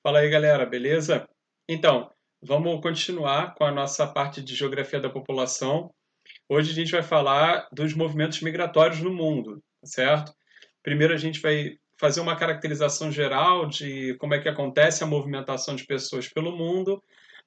Fala aí, galera, beleza? Então, vamos continuar com a nossa parte de geografia da população. Hoje a gente vai falar dos movimentos migratórios no mundo, tá certo? Primeiro a gente vai fazer uma caracterização geral de como é que acontece a movimentação de pessoas pelo mundo.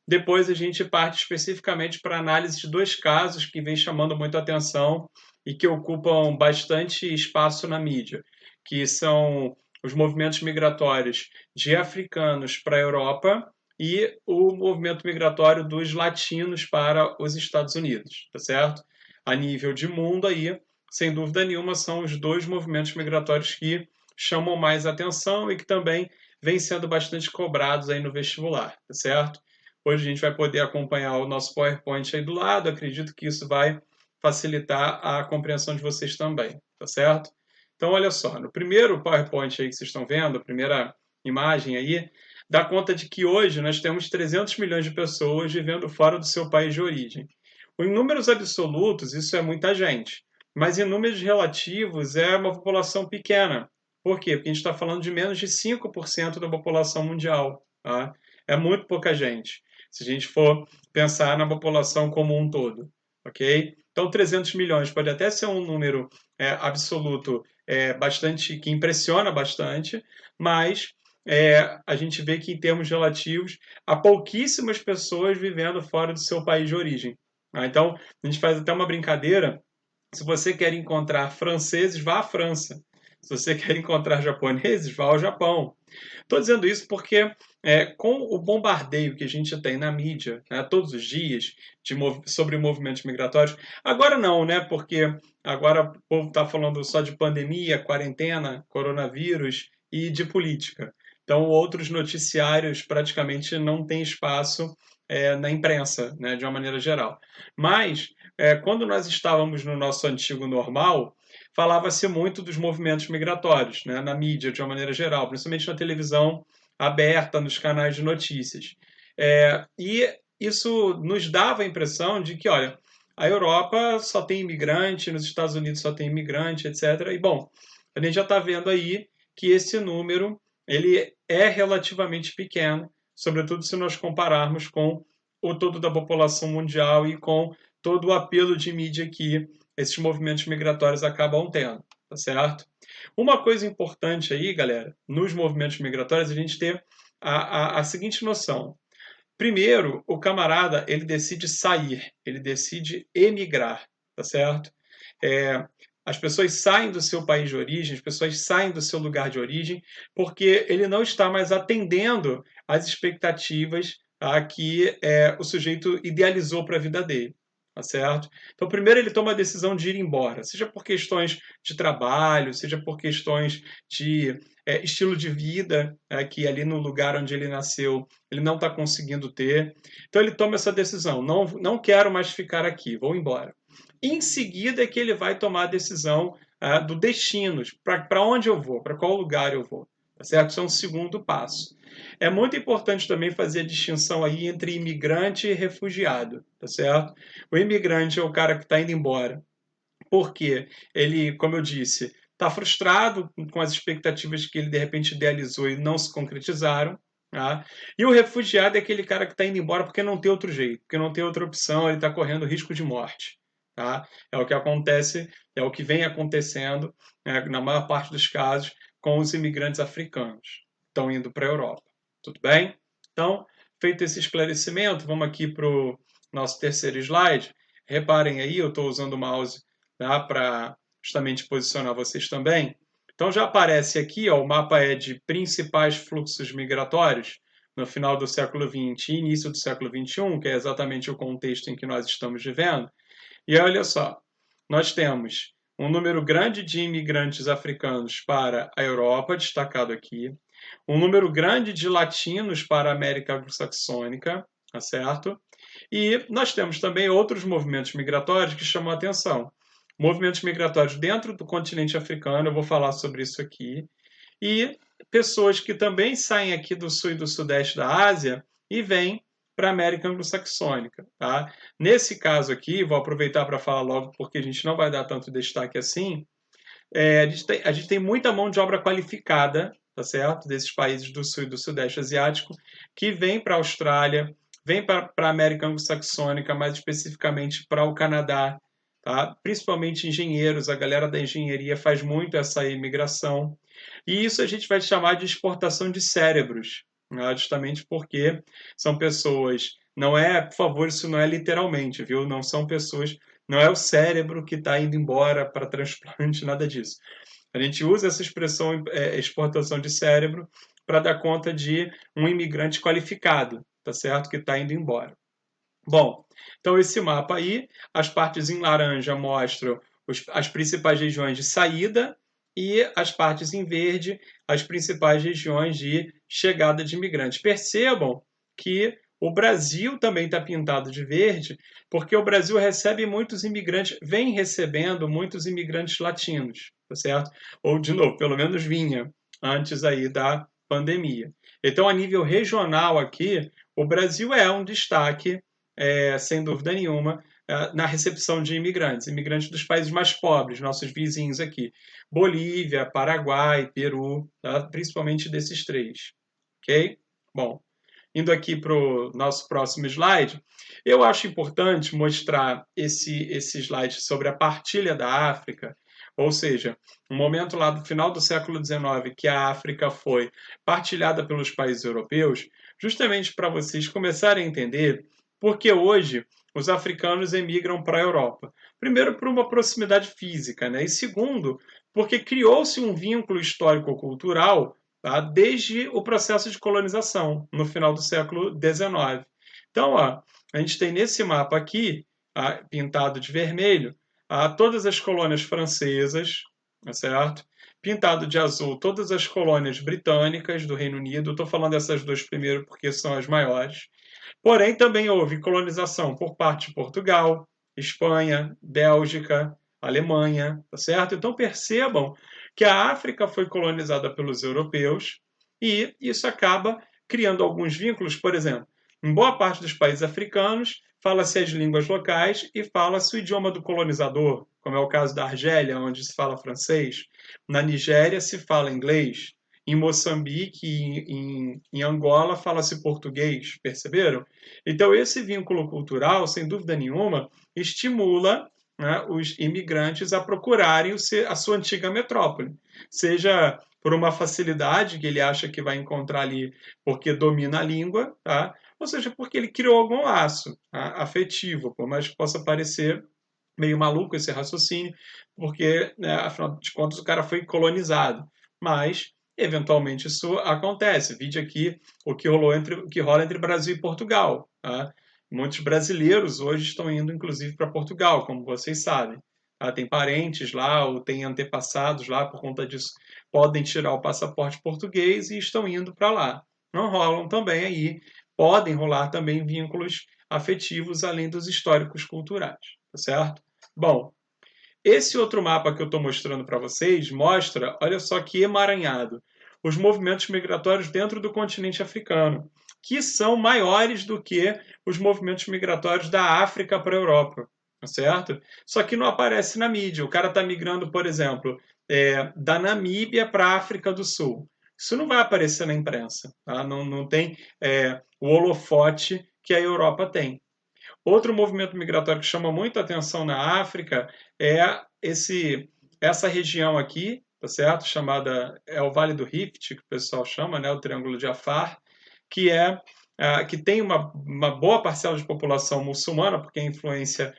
Depois a gente parte especificamente para a análise de dois casos que vem chamando muito a atenção e que ocupam bastante espaço na mídia, que são os movimentos migratórios de africanos para a Europa e o movimento migratório dos latinos para os Estados Unidos, tá certo? A nível de mundo aí, sem dúvida nenhuma, são os dois movimentos migratórios que chamam mais atenção e que também vêm sendo bastante cobrados aí no vestibular, tá certo? Hoje a gente vai poder acompanhar o nosso PowerPoint aí do lado. Acredito que isso vai facilitar a compreensão de vocês também, tá certo? Então, olha só, no primeiro PowerPoint aí que vocês estão vendo, a primeira imagem aí, dá conta de que hoje nós temos 300 milhões de pessoas vivendo fora do seu país de origem. Em números absolutos, isso é muita gente, mas em números relativos é uma população pequena. Por quê? Porque a gente está falando de menos de 5% da população mundial. Tá? É muito pouca gente se a gente for pensar na população como um todo, ok? Então, 300 milhões pode até ser um número absoluto bastante que impressiona bastante, mas a gente vê que em termos relativos há pouquíssimas pessoas vivendo fora do seu país de origem. Então, a gente faz até uma brincadeira. Se você quer encontrar franceses, vá à França. Se você quer encontrar japoneses, vá ao Japão. Estou dizendo isso porque, com o bombardeio que a gente tem na mídia, né, todos os dias, sobre movimentos migratórios, agora não, né? Porque agora o povo está falando só de pandemia, quarentena, coronavírus e de política. Então, outros noticiários praticamente não têm espaço na imprensa, né, de uma maneira geral. Mas, quando nós estávamos no nosso antigo normal, falava-se muito dos movimentos migratórios, né, na mídia, de uma maneira geral, principalmente na televisão aberta, nos canais de notícias. E isso nos dava a impressão de que, olha, a Europa só tem imigrante, nos Estados Unidos só tem imigrante, etc. E, bom, a gente já está vendo aí que esse número ele é relativamente pequeno, sobretudo se nós compararmos com o todo da população mundial e com todo o apelo de mídia que esses movimentos migratórios acabam tendo, tá certo? Uma coisa importante aí, galera, nos movimentos migratórios, a gente ter a seguinte noção. Primeiro, o camarada, ele decide sair, ele decide emigrar, tá certo? É, as pessoas saem do seu país de origem, as pessoas saem do seu lugar de origem, porque ele não está mais atendendo às expectativas que o sujeito idealizou para a vida dele. Tá certo? Então, primeiro ele toma a decisão de ir embora, seja por questões de trabalho, seja por questões de estilo de vida, que ali no lugar onde ele nasceu ele não está conseguindo ter. Então, ele toma essa decisão: não quero mais ficar aqui, vou embora. Em seguida é que ele vai tomar a decisão do destino, para onde eu vou, para qual lugar eu vou. Tá certo? Isso é um segundo passo. É muito importante também fazer a distinção aí entre imigrante e refugiado, tá certo? O imigrante é o cara que está indo embora porque ele, como eu disse, está frustrado com as expectativas que ele de repente idealizou e não se concretizaram. Tá? E o refugiado é aquele cara que está indo embora porque não tem outro jeito, porque não tem outra opção, ele está correndo risco de morte. Tá? É o que acontece, é o que vem acontecendo, na maior parte dos casos, com os imigrantes africanos que estão indo para a Europa. Tudo bem? Então, feito esse esclarecimento, vamos aqui para o nosso terceiro slide. Reparem aí, eu estou usando o mouse, tá, para justamente posicionar vocês também. Então já aparece aqui, ó, o mapa é de principais fluxos migratórios no final do século XX e início do século XXI, que é exatamente o contexto em que nós estamos vivendo. E olha só, nós temos um número grande de imigrantes africanos para a Europa, destacado aqui, um número grande de latinos para a América anglo-saxônica, tá certo? E nós temos também outros movimentos migratórios que chamam a atenção. Movimentos migratórios dentro do continente africano, eu vou falar sobre isso aqui, e pessoas que também saem aqui do sul e do sudeste da Ásia e vêm para a América anglo-saxônica. Tá? Nesse caso aqui, vou aproveitar para falar logo, porque a gente não vai dar tanto destaque assim, a gente tem muita mão de obra qualificada tá certo? Desses países do sul e do sudeste asiático, que vêm para a Austrália, vêm para a América Anglo-Saxônica, mais especificamente para o Canadá, tá? Principalmente engenheiros, a galera da engenharia faz muito essa imigração. E isso a gente vai chamar de exportação de cérebros, né? Justamente porque são pessoas. Não é, por favor, isso não é literalmente, viu? Não são pessoas. Não é o cérebro que está indo embora para transplante, nada disso. A gente usa essa expressão exportação de cérebro para dar conta de um imigrante qualificado, tá certo? Que está indo embora. Bom, então esse mapa aí, as partes em laranja mostram as principais regiões de saída e as partes em verde, as principais regiões de chegada de imigrantes. Percebam que o Brasil também está pintado de verde, porque o Brasil recebe muitos imigrantes, vem recebendo muitos imigrantes latinos, tá certo? Ou, de novo, pelo menos vinha antes aí da pandemia. Então, a nível regional aqui, o Brasil é um destaque sem dúvida nenhuma, na recepção de imigrantes dos países mais pobres, nossos vizinhos aqui, Bolívia, Paraguai, Peru, tá? Principalmente desses três, ok? Bom, indo aqui para o nosso próximo slide, eu acho importante mostrar esse slide sobre a partilha da África, ou seja, um momento lá do final do século XIX que a África foi partilhada pelos países europeus, justamente para vocês começarem a entender porque hoje os africanos emigram para a Europa. Primeiro, por uma proximidade física, né? E segundo, porque criou-se um vínculo histórico-cultural, tá? Desde o processo de colonização, no final do século XIX. Então, ó, a gente tem nesse mapa aqui, pintado de vermelho, todas as colônias francesas, certo? Pintado de azul, todas as colônias britânicas do Reino Unido. Estou falando dessas duas primeiro porque são as maiores. Porém, também houve colonização por parte de Portugal, Espanha, Bélgica, Alemanha, tá certo? Então percebam que a África foi colonizada pelos europeus e isso acaba criando alguns vínculos, por exemplo, em boa parte dos países africanos fala-se as línguas locais e fala-se o idioma do colonizador, como é o caso da Argélia, onde se fala francês. Na Nigéria se fala inglês. Em Moçambique e em Angola fala-se português, perceberam? Então, esse vínculo cultural, sem dúvida nenhuma, estimula, né, os imigrantes a procurarem a sua antiga metrópole, seja por uma facilidade que ele acha que vai encontrar ali porque domina a língua, tá? Ou seja, porque ele criou algum laço, tá, afetivo, por mais que possa parecer meio maluco esse raciocínio, porque, né, afinal de contas, o cara foi colonizado. Mas, eventualmente, isso acontece. Vide aqui o que rola entre Brasil e Portugal. Tá? Muitos brasileiros hoje estão indo, inclusive, para Portugal, como vocês sabem. Tá? Tem parentes lá ou tem antepassados lá, por conta disso, podem tirar o passaporte português e estão indo para lá. Não rolam também aí, podem rolar também vínculos afetivos além dos históricos culturais, tá certo? Bom, esse outro mapa que eu estou mostrando para vocês mostra, olha só que emaranhado, os movimentos migratórios dentro do continente africano, que são maiores do que os movimentos migratórios da África para a Europa, tá certo? Só que não aparece na mídia. O cara está migrando, por exemplo, da Namíbia para a África do Sul. Isso não vai aparecer na imprensa, tá? Não tem o holofote que a Europa tem. Outro movimento migratório que chama muita atenção na África é essa região aqui, tá certo? Chamada o Vale do Rift, que o pessoal chama, né? O Triângulo de Afar, que que tem uma boa parcela de população muçulmana, porque a influência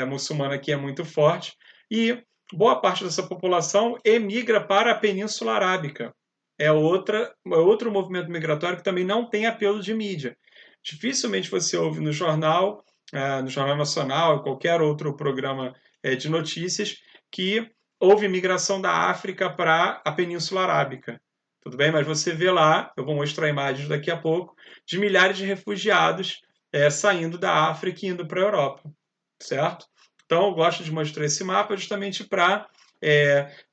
muçulmana aqui é muito forte, e boa parte dessa população emigra para a Península Arábica. É outro movimento migratório que também não tem apelo de mídia. Dificilmente você ouve no Jornal Nacional, qualquer outro programa de notícias, que houve migração da África para a Península Arábica. Tudo bem? Mas você vê lá, eu vou mostrar imagens daqui a pouco, de milhares de refugiados saindo da África e indo para a Europa. Certo? Então, eu gosto de mostrar esse mapa justamente para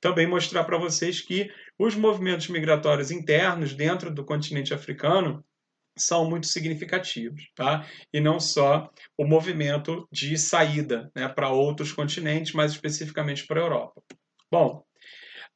também mostrar para vocês que os movimentos migratórios internos dentro do continente africano são muito significativos, tá? E não só o movimento de saída, né, para outros continentes, mais especificamente para a Europa. Bom,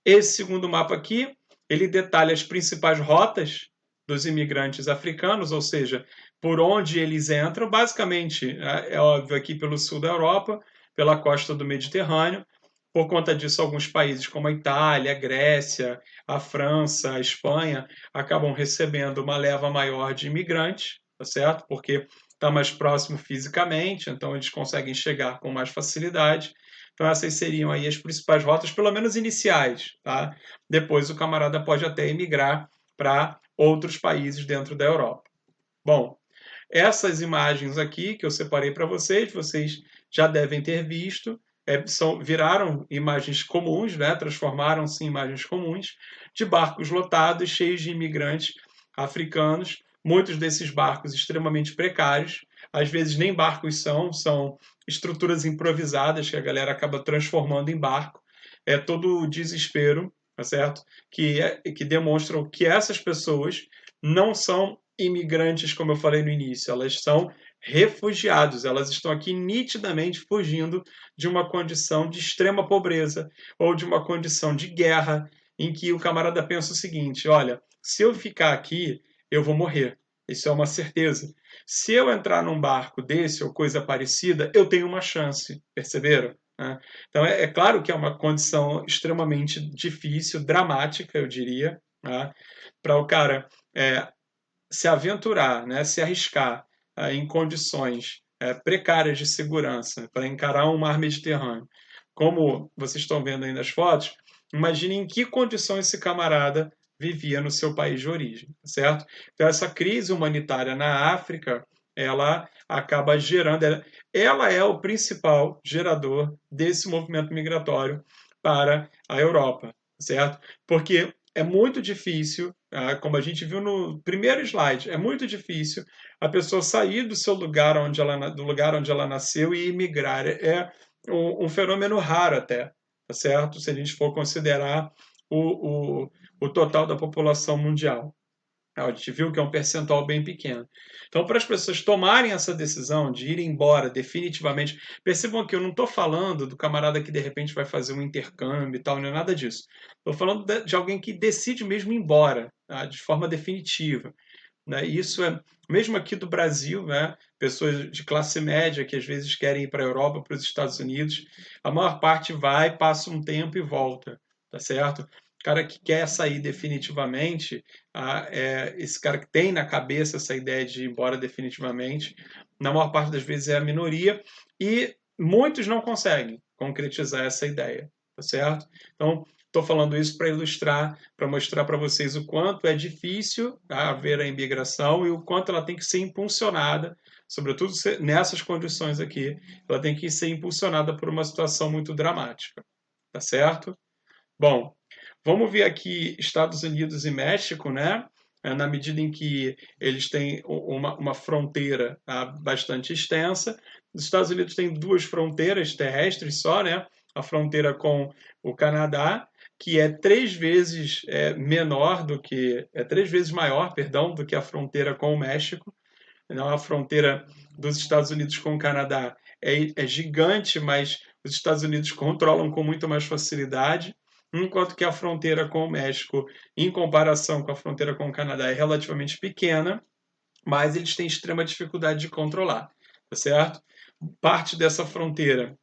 esse segundo mapa aqui ele detalha as principais rotas dos imigrantes africanos, ou seja, por onde eles entram, basicamente, é óbvio, aqui pelo sul da Europa, pela costa do Mediterrâneo. Por conta disso, alguns países como a Itália, a Grécia, a França, a Espanha, acabam recebendo uma leva maior de imigrantes, tá certo? Porque está mais próximo fisicamente, então eles conseguem chegar com mais facilidade. Então essas seriam aí as principais rotas, pelo menos iniciais, tá? Depois o camarada pode até emigrar para outros países dentro da Europa. Bom, essas imagens aqui que eu separei para vocês já devem ter visto, viraram imagens comuns, né? Transformaram-se em imagens comuns de barcos lotados, cheios de imigrantes africanos, muitos desses barcos extremamente precários, às vezes nem barcos são estruturas improvisadas que a galera acaba transformando em barco. É todo o desespero, tá certo? Que demonstram que essas pessoas não são imigrantes, como eu falei no início, elas são refugiados, elas estão aqui nitidamente fugindo de uma condição de extrema pobreza ou de uma condição de guerra, em que o camarada pensa o seguinte: olha, se eu ficar aqui, eu vou morrer. Isso é uma certeza. Se eu entrar num barco desse ou coisa parecida, eu tenho uma chance. Perceberam? Então, é claro que é uma condição extremamente difícil, dramática, eu diria, para o cara se aventurar, né, se arriscar em condições precárias de segurança para encarar um mar Mediterrâneo, como vocês estão vendo aí nas fotos, imagine em que condição esse camarada vivia no seu país de origem, certo? Então essa crise humanitária na África, ela acaba gerando, ela é o principal gerador desse movimento migratório para a Europa, certo? Porque é muito difícil, como a gente viu no primeiro slide, é muito difícil a pessoa sair do seu lugar do lugar onde ela nasceu e imigrar. É um fenômeno raro até, tá certo? Se a gente for considerar o total da população mundial. A gente viu que é um percentual bem pequeno. Então, para as pessoas tomarem essa decisão de ir embora definitivamente, percebam que eu não estou falando do camarada que de repente vai fazer um intercâmbio e tal, não é nada disso. Estou falando de alguém que decide mesmo ir embora, tá? De forma definitiva. Né? Isso é, mesmo aqui do Brasil, né? Pessoas de classe média que às vezes querem ir para a Europa, para os Estados Unidos, a maior parte vai, passa um tempo e volta, tá certo? O cara que quer sair definitivamente, esse cara que tem na cabeça essa ideia de ir embora definitivamente, na maior parte das vezes é a minoria, e muitos não conseguem concretizar essa ideia, tá certo? Então, estou falando isso para ilustrar, para mostrar para vocês o quanto é difícil haver a imigração e o quanto ela tem que ser impulsionada, sobretudo nessas condições aqui, ela tem que ser impulsionada por uma situação muito dramática, tá certo? Bom, vamos ver aqui Estados Unidos e México, né? Na medida em que eles têm uma fronteira bastante extensa. Os Estados Unidos têm duas fronteiras terrestres só, né? A fronteira com o Canadá, que é três vezes três vezes maior, perdão, do que a fronteira com o México. Então, a fronteira dos Estados Unidos com o Canadá é gigante, mas os Estados Unidos controlam com muito mais facilidade, enquanto que a fronteira com o México, em comparação com a fronteira com o Canadá, é relativamente pequena, mas eles têm extrema dificuldade de controlar, tá certo? Parte dessa fronteira,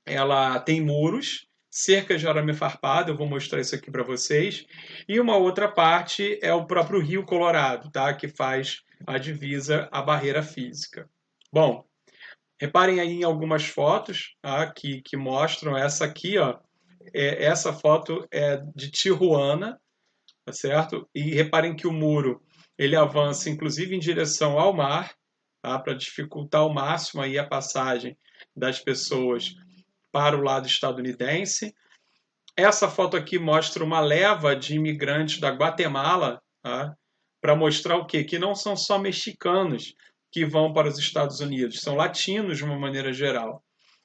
ela tem muros, cercas de arame farpado, eu vou mostrar isso aqui para vocês, e uma outra parte é o próprio Rio Colorado, tá? Que faz a divisa, a barreira física. Bom, reparem aí em algumas fotos que mostram essa aqui, ó. Essa foto é de Tijuana, tá certo? E reparem que o muro ele avança inclusive em direção ao mar, tá? Para dificultar ao máximo aí a passagem das pessoas para o lado estadunidense. Essa foto aqui mostra uma leva de imigrantes da Guatemala, tá? Para mostrar o quê? Que não são só mexicanos que vão para os Estados Unidos, são latinos de uma maneira geral.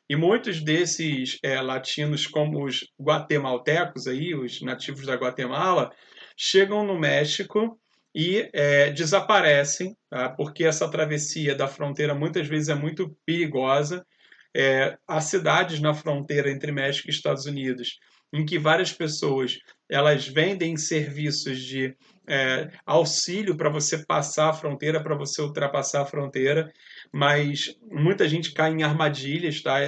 E muitos desses latinos, como os guatemaltecos, aí, os nativos da Guatemala, chegam no México e desaparecem, tá? Porque essa travessia da fronteira muitas vezes é muito perigosa. As cidades na fronteira entre México e Estados Unidos, em que várias pessoas elas vendem serviços de auxílio para você passar a fronteira, para você ultrapassar a fronteira, mas muita gente cai em armadilhas, tá?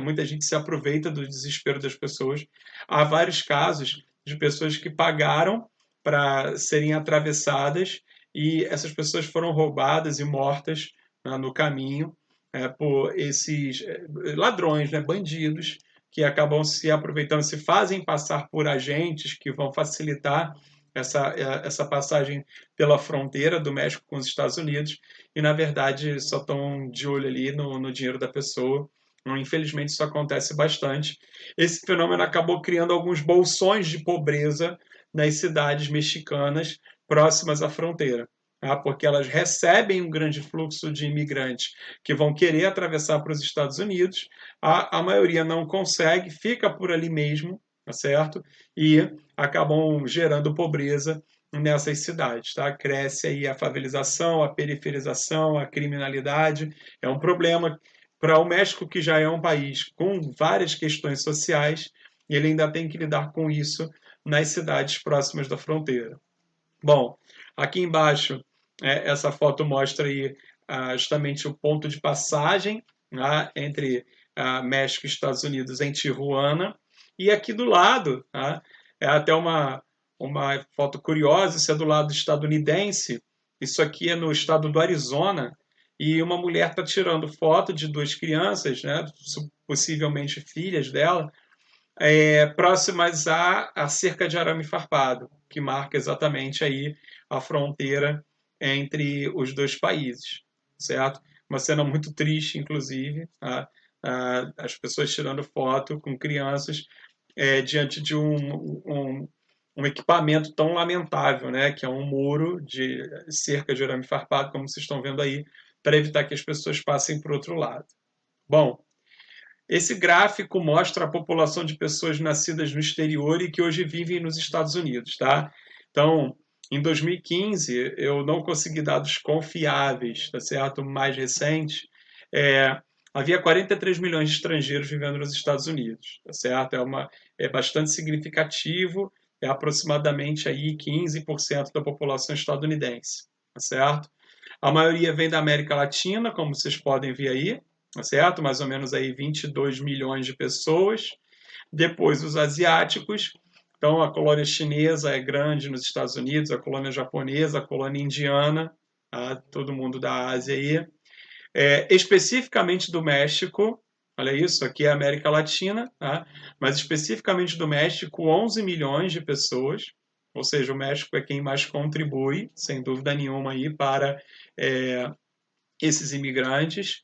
Muita gente se aproveita do desespero das pessoas. Há vários casos de pessoas que pagaram para serem atravessadas e essas pessoas foram roubadas e mortas, né, no caminho, por esses ladrões, né, bandidos, que acabam se aproveitando, se fazem passar por agentes que vão facilitar essa passagem pela fronteira do México com os Estados Unidos e, na verdade, só estão de olho ali no dinheiro da pessoa. Infelizmente, isso acontece bastante. Esse fenômeno acabou criando alguns bolsões de pobreza nas cidades mexicanas próximas à fronteira, tá? Porque elas recebem um grande fluxo de imigrantes que vão querer atravessar para os Estados Unidos, a maioria não consegue, fica por ali mesmo, tá certo? E acabam gerando pobreza nessas cidades, tá? Cresce aí a favelização, a periferização, a criminalidade. É um problema para o México, que já é um país com várias questões sociais, e ele ainda tem que lidar com isso nas cidades próximas da fronteira. Bom, aqui embaixo, essa foto mostra aí justamente o ponto de passagem, né, entre México e Estados Unidos em Tijuana. E aqui do lado, tá, é até uma foto curiosa, isso é do lado estadunidense, isso aqui é no estado do Arizona, e uma mulher está tirando foto de duas crianças, né, possivelmente filhas dela, próximas à cerca de arame farpado, que marca exatamente aí a fronteira entre os dois países, certo? Uma cena muito triste, inclusive, tá? As pessoas tirando foto com crianças diante de um equipamento tão lamentável, né? Que é um muro de cerca de arame farpado, como vocês estão vendo aí, para evitar que as pessoas passem para o outro lado. Bom, esse gráfico mostra a população de pessoas nascidas no exterior e que hoje vivem nos Estados Unidos, tá? Então, em 2015, eu não consegui dados confiáveis, tá certo? Mais recente, havia 43 milhões de estrangeiros vivendo nos Estados Unidos, tá certo? É bastante significativo, é aproximadamente aí 15% da população estadunidense, tá certo? A maioria vem da América Latina, como vocês podem ver aí, tá certo? Mais ou menos aí 22 milhões de pessoas. Depois os asiáticos. Então a colônia chinesa é grande nos Estados Unidos, a colônia japonesa, a colônia indiana, tá? Todo mundo da Ásia aí. Especificamente do México, olha isso, aqui é a América Latina, tá? Mas especificamente do México, 11 milhões de pessoas, ou seja, o México é quem mais contribui, sem dúvida nenhuma, aí, para esses imigrantes.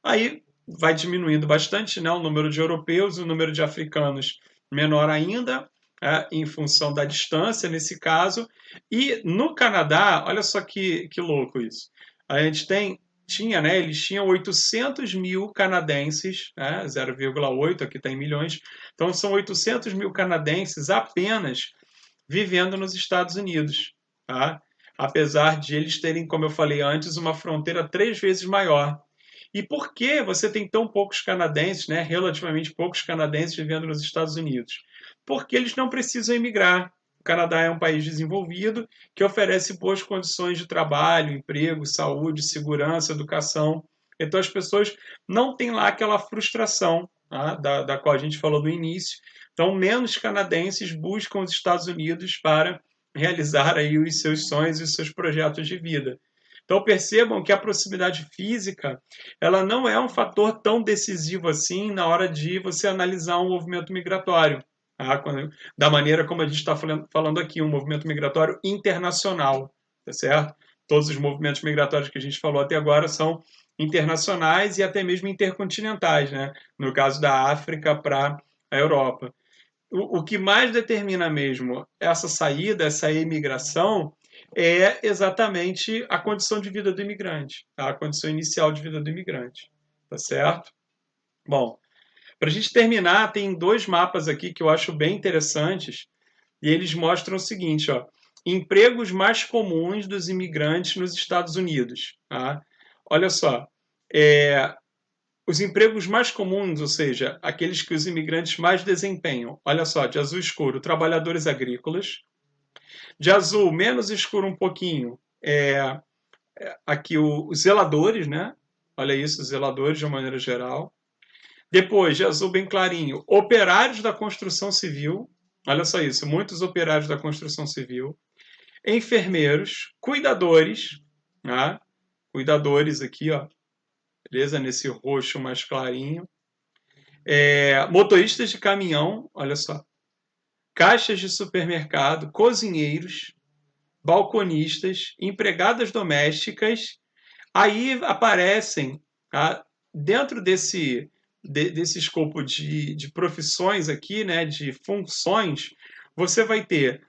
Aí vai diminuindo bastante, né, o número de europeus, o número de africanos menor ainda, em função da distância nesse caso. E no Canadá, olha só que louco isso. A gente tinha, né, eles tinham 800 mil canadenses, né, 0,8, aqui está em milhões, então são 800 mil canadenses apenas vivendo nos Estados Unidos, tá? Apesar de eles terem, como eu falei antes, uma fronteira 3 vezes maior. E por que você tem tão poucos canadenses, né, relativamente poucos canadenses vivendo nos Estados Unidos? Porque eles não precisam emigrar. O Canadá é um país desenvolvido que oferece boas condições de trabalho, emprego, saúde, segurança, educação. Então as pessoas não têm lá aquela frustração, tá, da qual a gente falou no início. Então menos canadenses buscam os Estados Unidos para realizar aí os seus sonhos e os seus projetos de vida. Então percebam que a proximidade física ela não é um fator tão decisivo assim na hora de você analisar um movimento migratório, tá? Da maneira como a gente está falando aqui, um movimento migratório internacional, tá certo? Todos os movimentos migratórios que a gente falou até agora são internacionais e até mesmo intercontinentais, né? No caso da África para a Europa. O que mais determina mesmo essa saída, essa imigração, é exatamente a condição de vida do imigrante, tá? A condição inicial de vida do imigrante, tá certo? Bom, para a gente terminar, tem dois mapas aqui que eu acho bem interessantes e eles mostram o seguinte, ó, empregos mais comuns dos imigrantes nos Estados Unidos, tá? Olha só, os empregos mais comuns, ou seja, aqueles que os imigrantes mais desempenham. Olha só, de azul escuro, trabalhadores agrícolas. De azul menos escuro um pouquinho, aqui os zeladores, né? Olha isso, os zeladores de uma maneira geral. Depois, de azul bem clarinho, operários da construção civil. Olha só isso, muitos operários da construção civil. Enfermeiros, cuidadores, né? Cuidadores aqui, ó, beleza? Nesse roxo mais clarinho. Motoristas de caminhão, olha só. Caixas de supermercado, cozinheiros, balconistas, empregadas domésticas. Aí aparecem, tá? Dentro desse escopo de profissões aqui, né, de funções, você vai ter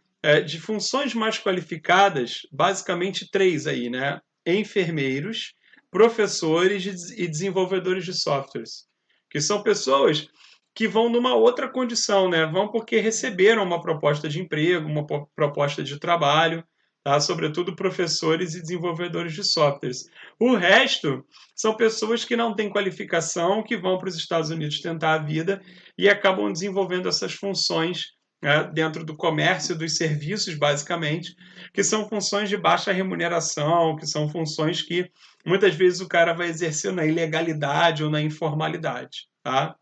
de funções mais qualificadas, basicamente três aí, né? Enfermeiros, professores e desenvolvedores de softwares, que são pessoas que vão numa outra condição, né? Vão porque receberam uma proposta de emprego, uma proposta de trabalho, tá? Sobretudo professores e desenvolvedores de softwares. O resto são pessoas que não têm qualificação, que vão para os Estados Unidos tentar a vida e acabam desenvolvendo essas funções, né, dentro do comércio, dos serviços, basicamente, que são funções de baixa remuneração, que são funções que muitas vezes o cara vai exercer na ilegalidade ou na informalidade, tá?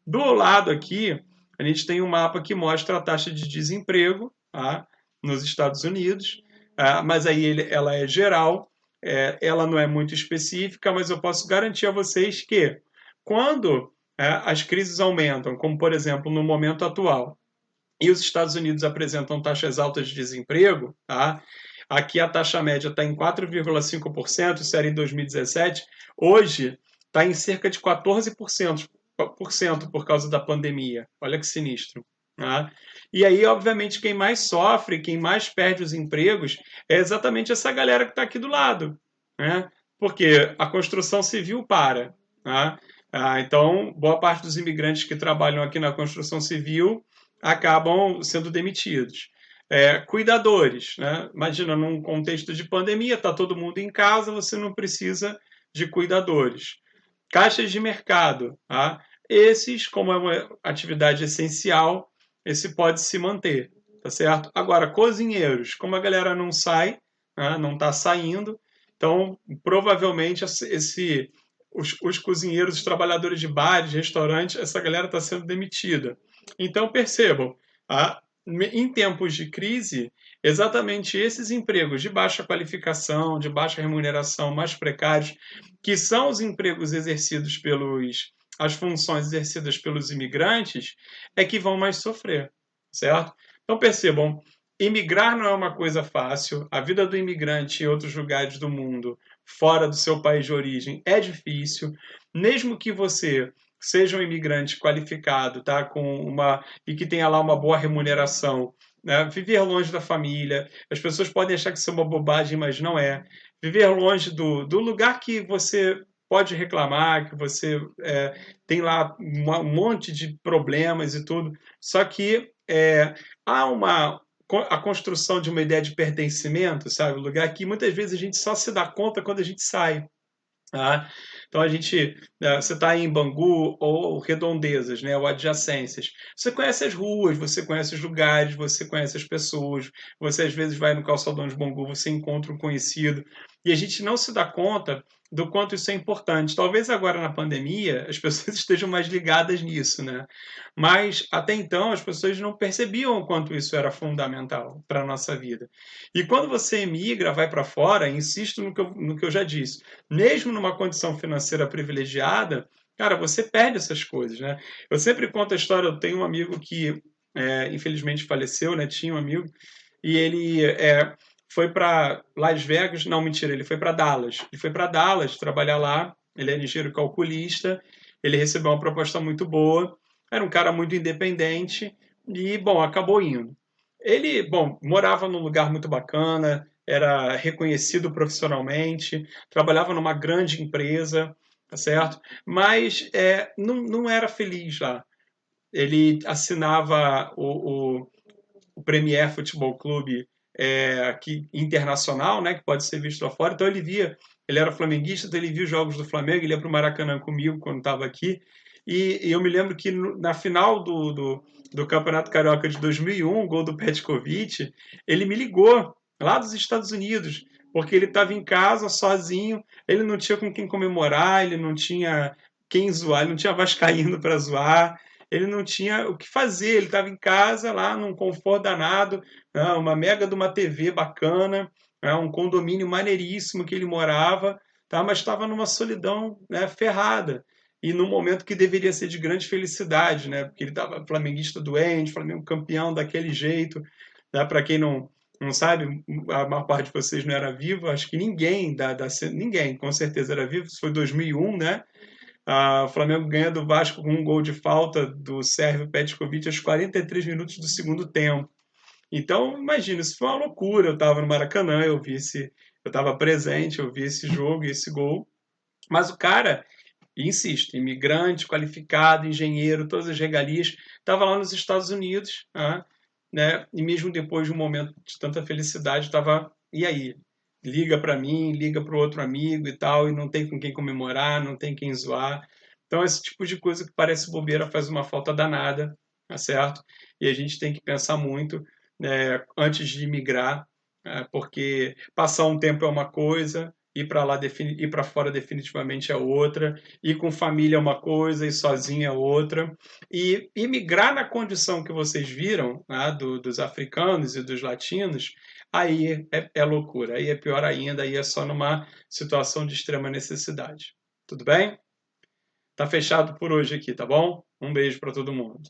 Do lado aqui, a gente tem um mapa que mostra a taxa de desemprego, tá, nos Estados Unidos, mas aí ela é geral, ela não é muito específica, mas eu posso garantir a vocês que quando as crises aumentam, como por exemplo no momento atual, e os Estados Unidos apresentam taxas altas de desemprego, tá? Aqui a taxa média está em 4,5%, isso era em 2017, hoje está em cerca de 14% por causa da pandemia. Olha que sinistro. Tá? E aí, obviamente, quem mais sofre, quem mais perde os empregos é exatamente essa galera que está aqui do lado. Né? Porque a construção civil para. Tá? Então, boa parte dos imigrantes que trabalham aqui na construção civil acabam sendo demitidos. Cuidadores, né? Imagina, num contexto de pandemia, está todo mundo em casa, você não precisa de cuidadores. Caixas de mercado, tá? Esses, como é uma atividade essencial, esse pode se manter, tá certo? Agora, cozinheiros, como a galera não sai, né, não está saindo, então provavelmente os cozinheiros, os trabalhadores de bares, restaurantes, essa galera está sendo demitida. Então percebam, tá? Em tempos de crise, exatamente esses empregos de baixa qualificação, de baixa remuneração, mais precários, que são os empregos exercidos as funções exercidas pelos imigrantes, é que vão mais sofrer, certo? Então percebam, imigrar não é uma coisa fácil, a vida do imigrante em outros lugares do mundo, fora do seu país de origem, é difícil, mesmo que você seja um imigrante qualificado, tá? E que tenha lá uma boa remuneração, né? Viver longe da família, as pessoas podem achar que isso é uma bobagem, mas não é. Viver longe do lugar que você pode reclamar, que você tem lá um monte de problemas e tudo, só que há a construção de uma ideia de pertencimento, sabe? Um lugar que muitas vezes a gente só se dá conta quando a gente sai. Tá? Então você está em Bangu ou redondezas, né, ou adjacências. Você conhece as ruas, você conhece os lugares, você conhece as pessoas. Você às vezes vai no calçadão de Bangu, você encontra um conhecido e a gente não se dá conta do quanto isso é importante. Talvez agora na pandemia as pessoas estejam mais ligadas nisso, né? Mas até então as pessoas não percebiam o quanto isso era fundamental para a nossa vida. E quando você emigra, vai para fora, insisto no que eu já disse, mesmo numa condição financeira privilegiada, cara, você perde essas coisas, né? Eu sempre conto a história, eu tenho um amigo que infelizmente faleceu, né? Tinha um amigo, e ele foi para Las Vegas, não, mentira, ele foi para Dallas. Ele foi para Dallas trabalhar lá, ele é engenheiro calculista, ele recebeu uma proposta muito boa, era um cara muito independente, e, bom, acabou indo. Ele, bom, morava num lugar muito bacana, era reconhecido profissionalmente, trabalhava numa grande empresa, tá certo? Mas não era feliz lá. Ele assinava o Premier Futebol Clube internacional, né, que pode ser visto lá fora. Então ele era flamenguista, então ele via os jogos do Flamengo, ele ia para o Maracanã comigo quando estava aqui. E eu me lembro que na final do Campeonato Carioca de 2001, o gol do Petkovic, ele me ligou lá dos Estados Unidos, porque ele estava em casa sozinho, ele não tinha com quem comemorar, ele não tinha quem zoar, ele não tinha vascaíno para zoar, ele não tinha o que fazer, ele estava em casa lá num conforto danado, né, uma mega de uma TV bacana, né, um condomínio maneiríssimo que ele morava, tá, mas estava numa solidão, né, ferrada. E num momento que deveria ser de grande felicidade, né? Porque ele estava flamenguista doente, Flamengo campeão daquele jeito. Né? Para quem não sabe, a maior parte de vocês não era vivo, acho que ninguém, ninguém com certeza era vivo, isso foi 2001, né? O Flamengo ganha do Vasco com um gol de falta do Sérgio Petkovic aos 43 minutos do segundo tempo. Então, imagina, isso foi uma loucura. Eu estava no Maracanã, eu estava presente, eu vi esse jogo e esse gol. Mas o cara, insisto, imigrante, qualificado, engenheiro, todas as regalias, estava lá nos Estados Unidos, né? E mesmo depois de um momento de tanta felicidade, estava, e aí? Liga para mim, liga para o outro amigo e tal, e não tem com quem comemorar, não tem quem zoar. Então, esse tipo de coisa que parece bobeira faz uma falta danada, tá certo? E a gente tem que pensar muito, né, antes de migrar, porque passar um tempo é uma coisa, ir para fora definitivamente é outra, ir com família é uma coisa e sozinho é outra. E imigrar na condição que vocês viram, né, dos africanos e dos latinos, aí é loucura, aí é pior ainda, aí é só numa situação de extrema necessidade. Tudo bem? Tá fechado por hoje aqui, tá bom? Um beijo para todo mundo.